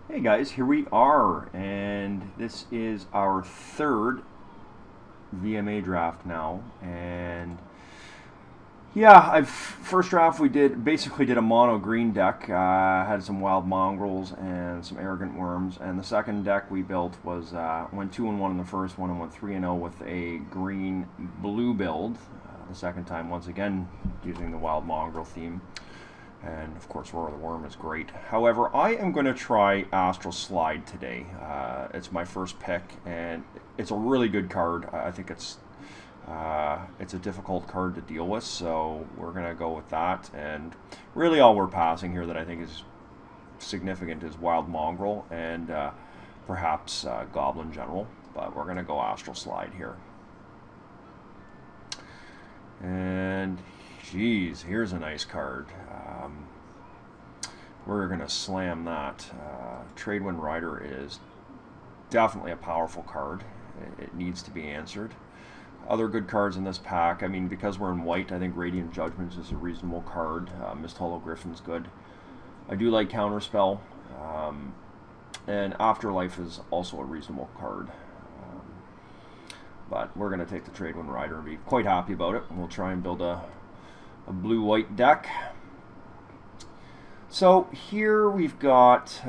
Hey guys, here we are, and this is our third VMA draft now. And yeah, first draft we basically did a mono green deck. Had some wild mongrels and some arrogant worms. And the second deck we built was went 2-1 in the first one and went 3-0 with a green blue build. The second time, once again, using the wild mongrel theme. And of course, Roar the Worm is great. However, I am going to try Astral Slide today. It's my first pick, and it's a really good card. I think it's a difficult card to deal with, so we're going to go with that. And really, all we're passing here that I think is significant is Wild Mongrel and perhaps Goblin General. But we're going to go Astral Slide here. And geez, here's a nice card. We're going to slam that. Tradewind Rider is definitely a powerful card. It needs to be answered. Other good cards in this pack, I mean, because we're in white, I think Radiant Judgments is a reasonable card. Mist Hollow Griffin's good. I do like Counterspell. And Afterlife is also a reasonable card. But we're going to take the Tradewind Rider and be quite happy about it. We'll try and build a blue-white deck. So here we've got,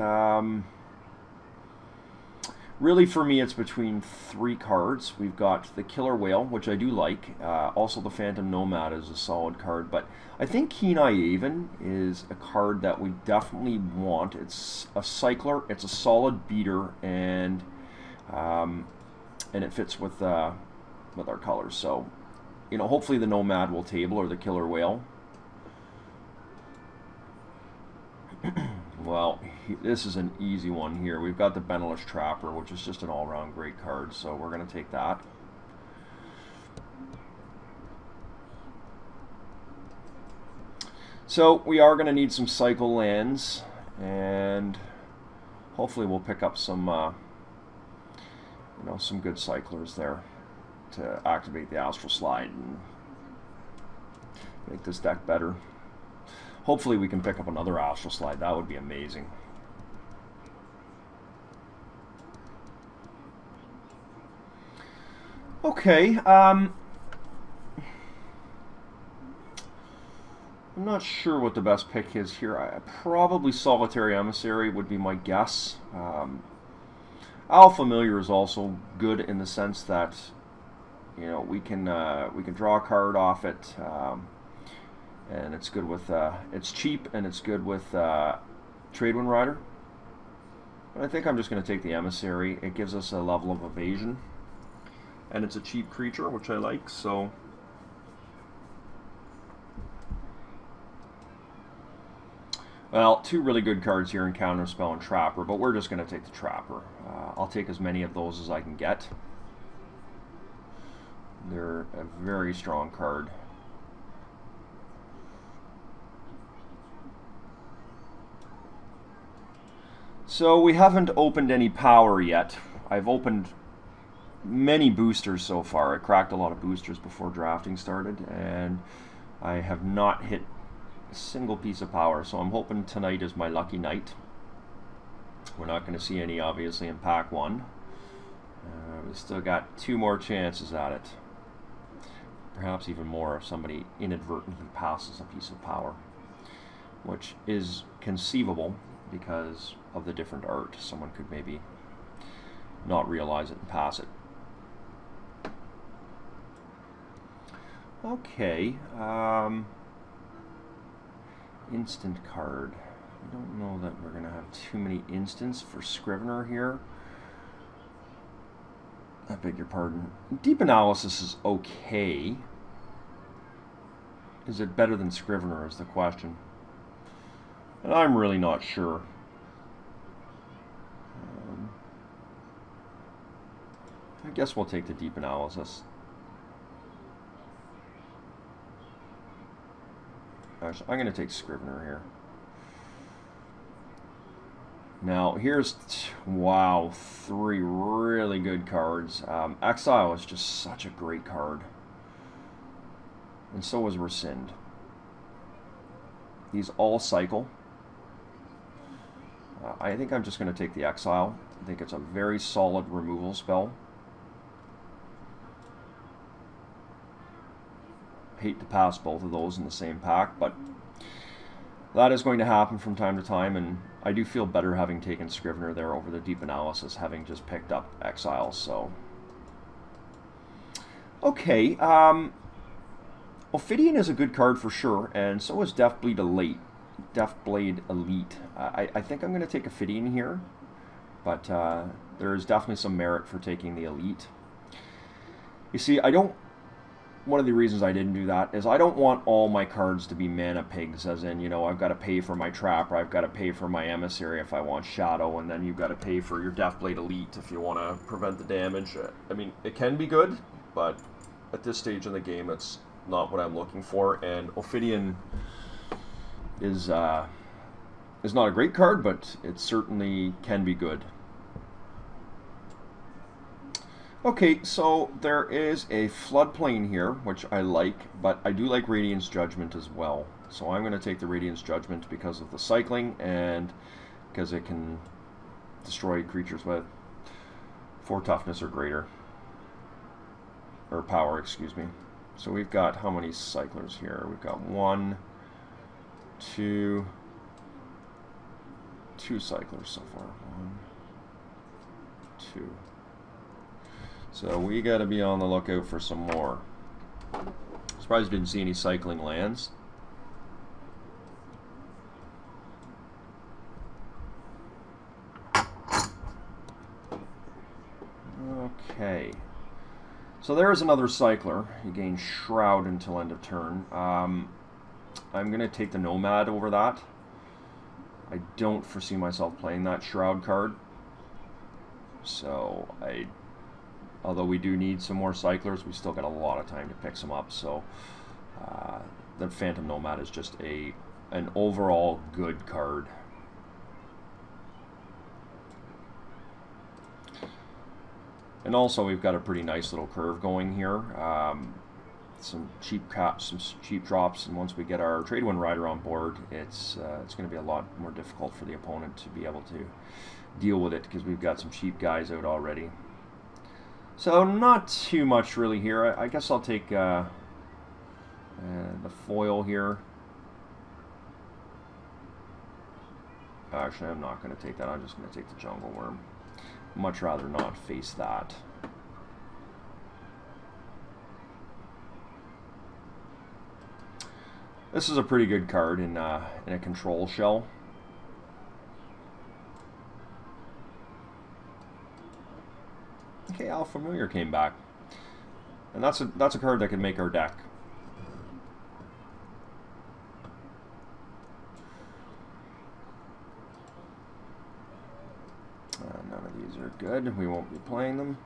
really for me it's between three cards. We've got the Killer Whale, which I do like. Also the Phantom Nomad is a solid card. But I think Kenai Aven is a card that we definitely want. It's a cycler, it's a solid beater, and it fits with our colors. So, you know, hopefully the Nomad will table, or the Killer Whale. Well, this is an easy one here. We've got the Benelish Trapper, which is just an all-around great card, so we're going to take that. So we are going to need some cycle lands, and hopefully we'll pick up some, some good cyclers there to activate the Astral Slide and make this deck better. Hopefully we can pick up another Astral Slide. That would be amazing. Okay. I'm not sure what the best pick is here. Probably Solitary Emissary would be my guess. Owl Familiar is also good in the sense that, you know, we can draw a card off it. And it's good with, it's cheap, and it's good with Tradewind Rider. But I think I'm just going to take the Emissary. It gives us a level of evasion. And it's a cheap creature, which I like, so... Well, two really good cards here in Counterspell and Trapper, but we're just going to take the Trapper. I'll take as many of those as I can get. They're a very strong card. So we haven't opened any power yet. I've opened many boosters so far. I cracked a lot of boosters before drafting started, and I have not hit a single piece of power. So I'm hoping tonight is my lucky night. We're not going to see any, obviously, in pack one. We've still got two more chances at it. Perhaps even more if somebody inadvertently passes a piece of power, which is conceivable because of the different art. Someone could maybe not realize it and pass it. Okay, instant card. I don't know that we're going to have too many instants for Scrivener here. I beg your pardon. Deep Analysis is okay. Is it better than Scrivener is the question. And I'm really not sure. I guess we'll take the Deep Analysis. Actually, I'm going to take Scrivener here. Now, here's, wow, three really good cards. Exile is just such a great card. And so is Rescind. These all cycle. I think I'm just going to take the Exile. I think it's a very solid removal spell. Hate to pass both of those in the same pack, but that is going to happen from time to time, and I do feel better having taken Scrivener there over the Deep Analysis, having just picked up Exile. So, okay, Ophidian is a good card for sure, and so is Deathblade Elite. I think I'm going to take Ophidian here, but there is definitely some merit for taking the Elite. You see, one of the reasons I didn't do that is I don't want all my cards to be mana pigs, as in, you know, I've got to pay for my Trap, or I've got to pay for my Emissary if I want Shadow, and then you've got to pay for your Deathblade Elite if you want to prevent the damage. I mean, it can be good, but at this stage in the game, it's not what I'm looking for, and Ophidian is not a great card, but it certainly can be good. Okay, so there is a Floodplain here, which I like, but I do like Radiance Judgment as well. So I'm going to take the Radiance Judgment because of the cycling and because it can destroy creatures with 4 toughness or greater. Or power, excuse me. So we've got how many cyclers here? We've got 1, 2 cyclers so far. 1, 2. So we got to be on the lookout for some more. Surprised I didn't see any cycling lands. Okay. So there's another cycler. You gain Shroud until end of turn. I'm going to take the Nomad over that. I don't foresee myself playing that Shroud card. So although we do need some more cyclers, we still got a lot of time to pick some up. So the Phantom Nomad is just an overall good card. And also we've got a pretty nice little curve going here. Some cheap drops, and once we get our Trade Wind Rider on board, it's going to be a lot more difficult for the opponent to be able to deal with it because we've got some cheap guys out already. So not too much really here. I guess I'll take the foil here. Actually, I'm not going to take that. I'm just going to take the Jungle Worm. Much rather not face that. This is a pretty good card in a control shell. Okay, Al Familiar came back, and that's a card that can make our deck. None of these are good. We won't be playing them.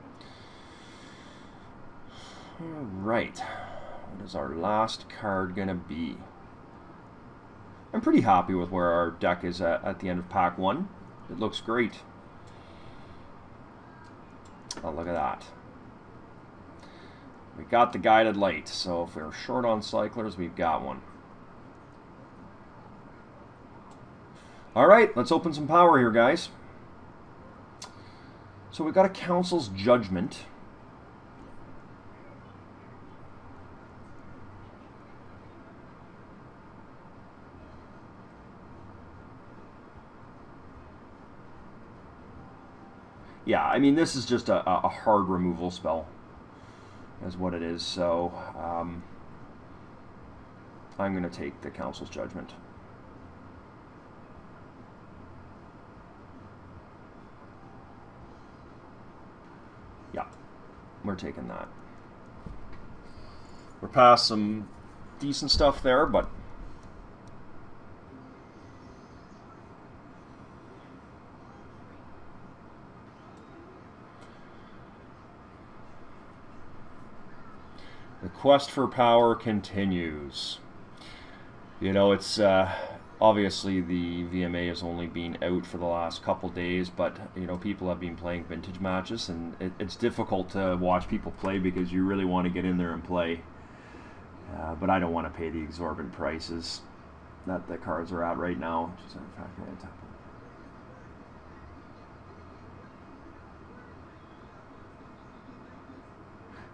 All right, what is our last card gonna be? I'm pretty happy with where our deck is at the end of pack 1. It looks great. Oh, look at that. We got the Guided Light, so if we're short on cyclers, we've got one. Alright, let's open some power here, guys. So we've got a Council's Judgment. Yeah, I mean, this is just a hard removal spell, is what it is. So I'm going to take the Council's Judgment. Yeah, we're taking that. We're past some decent stuff there, but the quest for power continues. You know, it's obviously the VMA has only been out for the last couple days, but you know, people have been playing vintage matches, and it's difficult to watch people play because you really want to get in there and play. But I don't want to pay the exorbitant prices that the cards are at right now.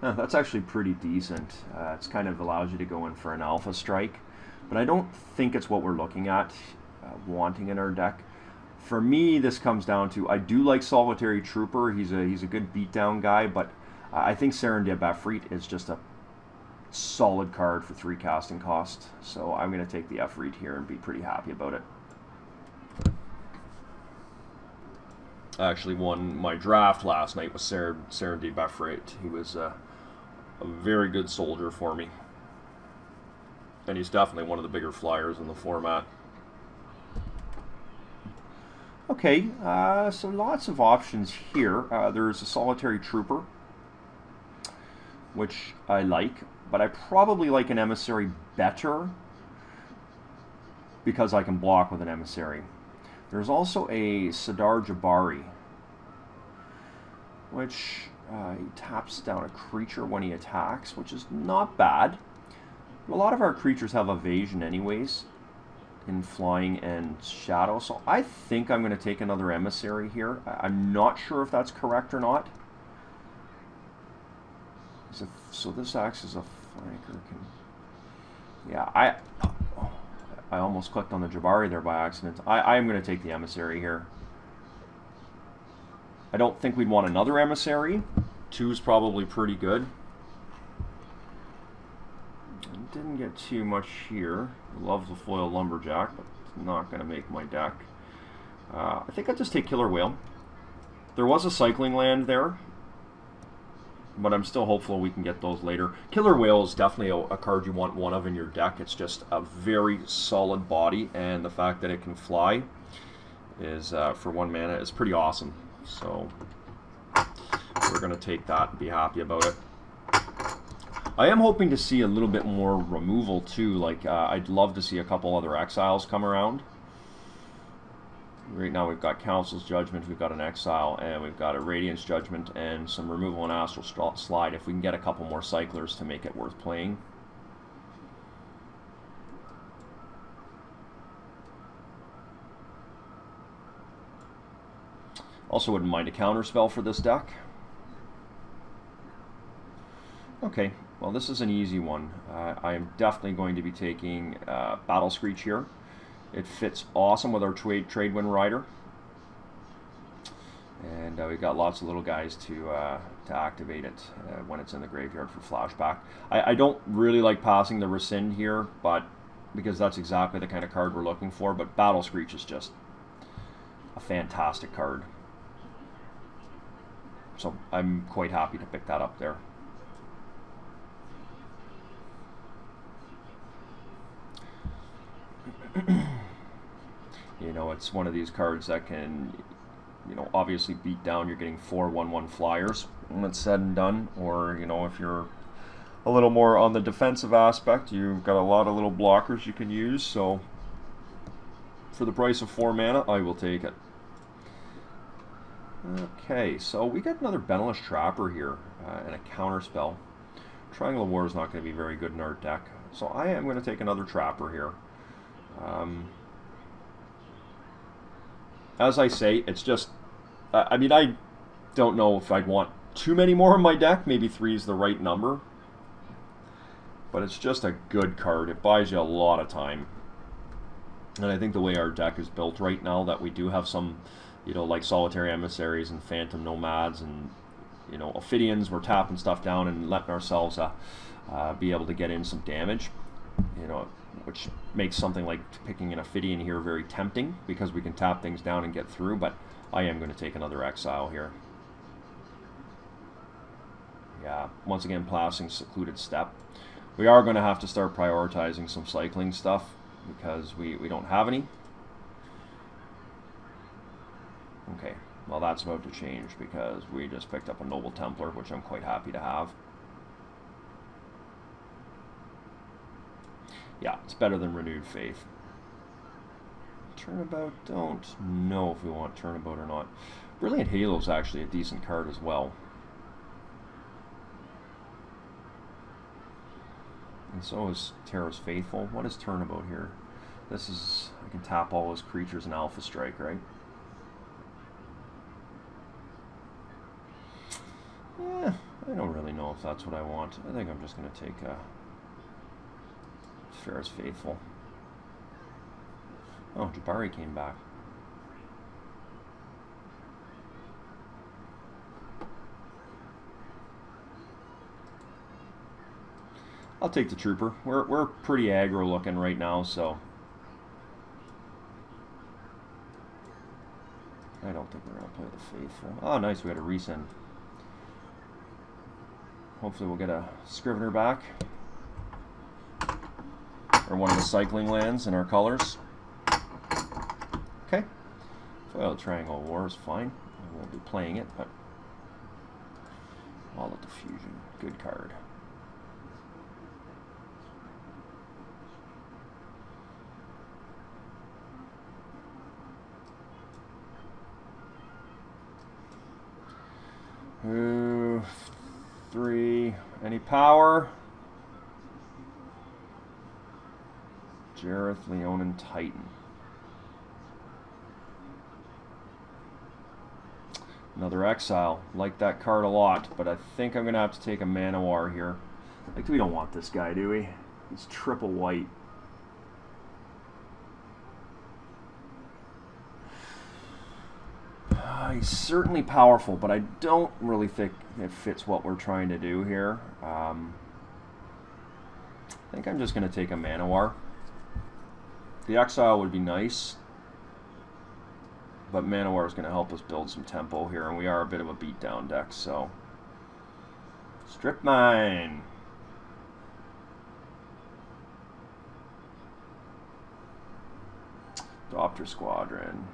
That's actually pretty decent. It's kind of allows you to go in for an alpha strike, but I don't think it's what we're looking at, wanting in our deck. For me, this comes down to, I do like Solitary Trooper. He's a good beatdown guy, but I think Serendib Efreet is just a solid card for 3 casting cost. So I'm going to take the Efreet here and be pretty happy about it. I actually won my draft last night with Serendib Efreet. He was a very good soldier for me. And he's definitely one of the bigger flyers in the format. Okay, so lots of options here. There's a Solitary Trooper, which I like, but I probably like an Emissary better because I can block with an Emissary. There's also a Sadar Jabari, which he taps down a creature when he attacks, which is not bad. A lot of our creatures have evasion anyways in flying and shadow, so I think I'm going to take another Emissary here. I'm not sure if that's correct or not. So this acts as a flanker. Yeah, I almost clicked on the Jabari there by accident. I am going to take the Emissary here. I don't think we'd want another Emissary. 2 is probably pretty good. Didn't get too much here. Loves the foil Lumberjack, but it's not going to make my deck. I think I'll just take Killer Whale. There was a cycling land there, but I'm still hopeful we can get those later. Killer Whale is definitely a card you want one of in your deck. It's just a very solid body, and the fact that it can fly is, for 1 mana, is pretty awesome. So we're going to take that and be happy about it. I am hoping to see a little bit more removal too. Like, I'd love to see a couple other exiles come around. Right now we've got Council's Judgment, we've got an exile, and we've got a Radiance Judgment and some removal and Astral Slide. If we can get a couple more cyclers to make it worth playing. Also wouldn't mind a counterspell for this deck. Okay, well this is an easy one. I am definitely going to be taking Battle Screech here. It fits awesome with our Tradewind Rider. And we've got lots of little guys to activate it when it's in the graveyard for flashback. I don't really like passing the Rescind here, but because that's exactly the kind of card we're looking for, but Battle Screech is just a fantastic card. So I'm quite happy to pick that up there. You know, it's one of these cards that can, you know, obviously beat down. You're getting 4 1/1 flyers when it's said and done. Or, you know, if you're a little more on the defensive aspect, you've got a lot of little blockers you can use. So for the price of 4 mana, I will take it. Okay, so we got another Benalish Trapper here and a counterspell. Triangle of War is not going to be very good in our deck, so I am going to take another Trapper here. As I say, it's just, I mean, I don't know if I'd want too many more in my deck. Maybe 3 is the right number. But it's just a good card. It buys you a lot of time. And I think the way our deck is built right now, that we do have some, you know, like Solitary Emissaries and Phantom Nomads and, you know, Ophidians, we're tapping stuff down and letting ourselves be able to get in some damage, you know, which makes something like picking an Ophidian here very tempting because we can tap things down and get through, but I am going to take another exile here. Yeah, once again, passing Secluded Step. We are going to have to start prioritizing some cycling stuff because we don't have any. Okay, well that's about to change because we just picked up a Noble Templar, which I'm quite happy to have. Yeah, it's better than Renewed Faith. Turnabout, don't know if we want Turnabout or not. Brilliant Halo is actually a decent card as well. And so is Terra's Faithful. What is Turnabout here? This is, I can tap all those creatures in Alpha Strike, right? Yeah, I don't really know if that's what I want. I think I'm just going to take Fair as Faithful. Oh, Jabari came back. I'll take the Trooper. We're pretty aggro looking right now, so I don't think we're going to play the Faithful. Oh, nice. We got a resend. Hopefully we'll get a Scrivener back. Or one of the cycling lands in our colors. Okay. Foil Triangle War is fine. I won't be playing it, but Wall of Diffusion. Good card. Ooh, 3. Any power? Jareth, Leonin, Titan. Another exile. Like that card a lot, but I think I'm going to have to take a Manowar here. Like, we don't want this guy, do we? He's triple white. He's certainly powerful, but I don't really think it fits what we're trying to do here. I think I'm just going to take a Manowar. The exile would be nice, but Manowar is going to help us build some tempo here, and we are a bit of a beatdown deck, so Strip Mine. Doctor Squadron.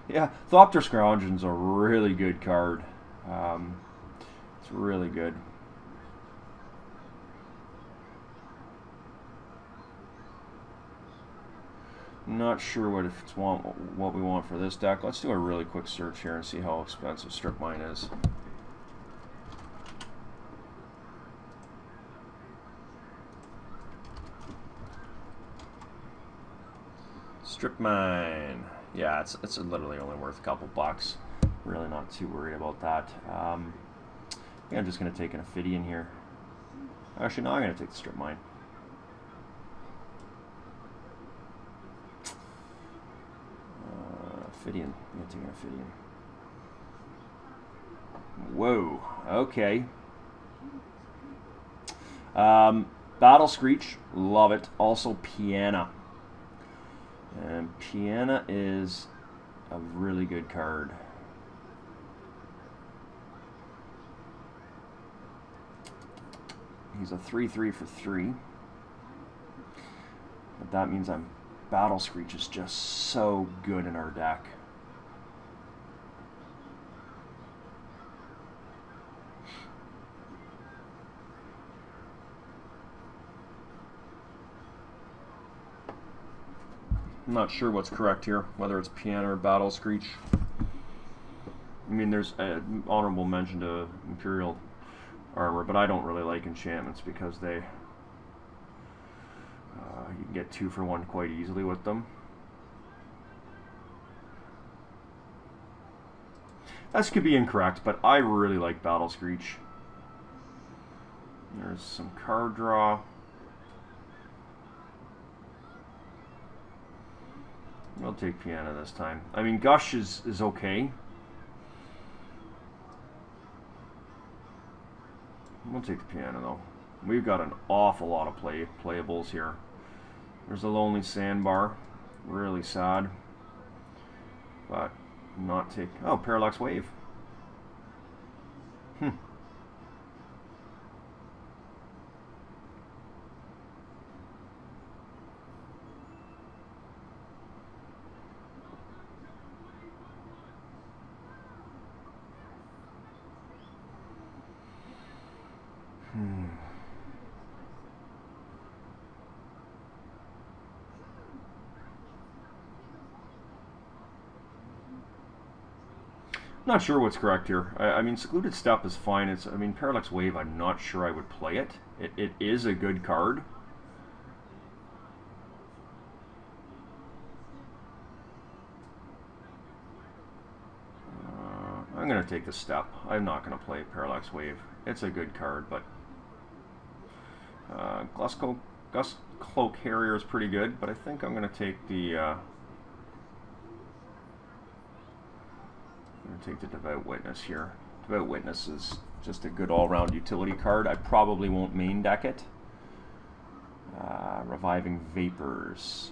Yeah, Thopter Squadron's a really good card. It's really good. Not sure what we want for this deck. Let's do a really quick search here and see how expensive Strip Mine is. Strip Mine. Yeah, it's literally only worth a couple bucks. Really not too worried about that. I'm just going to take an Ophidian here. Actually, no, I'm going to take the Strip Mine. Ophidian. I'm going to take an Ophidian. Whoa. Okay. Battle Screech. Love it. Also Piana. And Piana is a really good card. He's a 3/3 for 3. But that means Battle Screech is just so good in our deck. I'm not sure what's correct here, whether it's Piana or Battle Screech. I mean, there's an honorable mention to Imperial Armor, but I don't really like enchantments because they you can get 2 for 1 quite easily with them. This could be incorrect, but I really like Battle Screech. There's some card draw. We'll take Piana this time. I mean, Gush is okay. We'll take the Piana, though. We've got an awful lot of playables here. There's a Lonely Sandbar. Really sad. But not take... Oh, Parallax Wave. Not sure what's correct here. I mean, Secluded Steppe is fine. I mean, Parallax Wave, I'm not sure I would play it. It is a good card. I'm going to take the step. I'm not going to play Parallax Wave. It's a good card, but Gust Cloak Harrier is pretty good, but I think I'm going to take the Devout Witness here. Devout Witness is just a good all-round utility card. I probably won't main deck it. Reviving Vapors.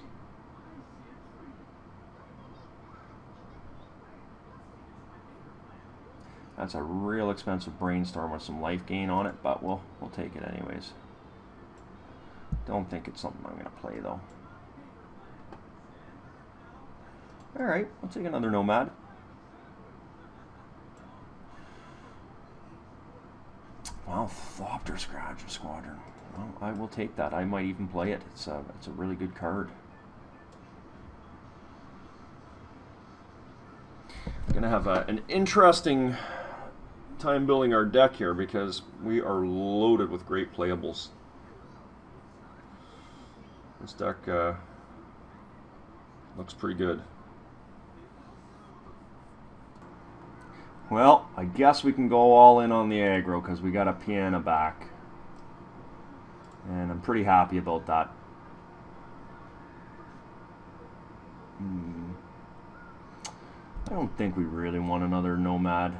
That's a real expensive Brainstorm with some life gain on it, but we'll take it anyways. Don't think it's something I'm going to play though. Alright, I'll take another Nomad. Wow, Thopter Squadron. Well, I will take that. I might even play it. It's a really good card. Gonna have an interesting time building our deck here because we are loaded with great playables. This deck looks pretty good. Well, I guess we can go all in on the aggro because we got a Piana back. And I'm pretty happy about that. I don't think we really want another Nomad.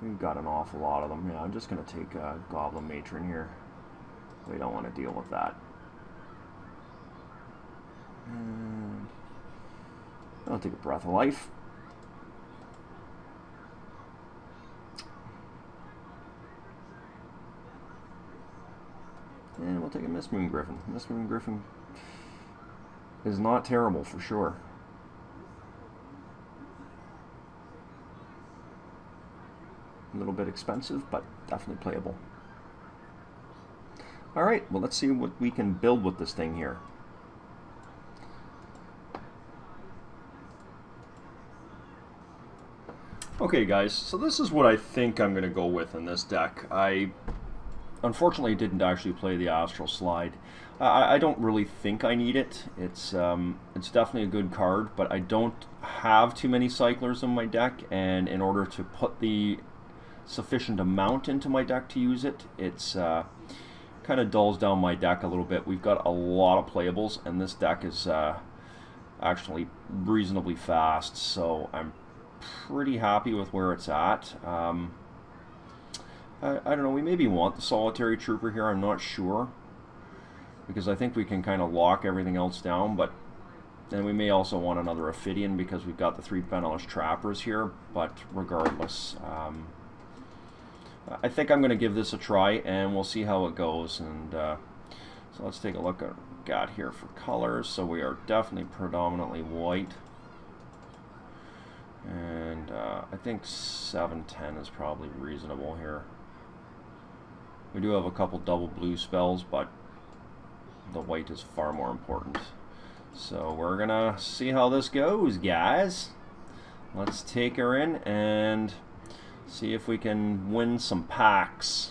We've got an awful lot of them. Yeah, I'm just going to take a Goblin Matron here. We don't want to deal with that. And I'll take a Breath of Life. And we'll take a Mistmoon Griffin. Mistmoon Griffin is not terrible for sure. A little bit expensive, but definitely playable. Alright, well let's see what we can build with this thing here. Okay guys, so this is what I think I'm going to go with in this deck. I unfortunately didn't actually play the Astral Slide. I don't really think I need it. It's definitely a good card, but I don't have too many cyclers in my deck, and in order to put the sufficient amount into my deck to use it, it's kind of dulls down my deck a little bit. We've got a lot of playables, and this deck is actually reasonably fast, so I'm pretty happy with where it's at. I don't know, we maybe want the Solitary Trooper here, I'm not sure, because I think we can kind of lock everything else down, but then we may also want another Ophidian because we've got the 3 Penniless Trappers here, but regardless, I think I'm going to give this a try and we'll see how it goes. And so let's take a look at what we got here for colors. So we are definitely predominantly white, and I think 710 is probably reasonable here. We do have a couple double blue spells, but the white is far more important. So we're gonna see how this goes, guys. Let's take her in and see if we can win some packs.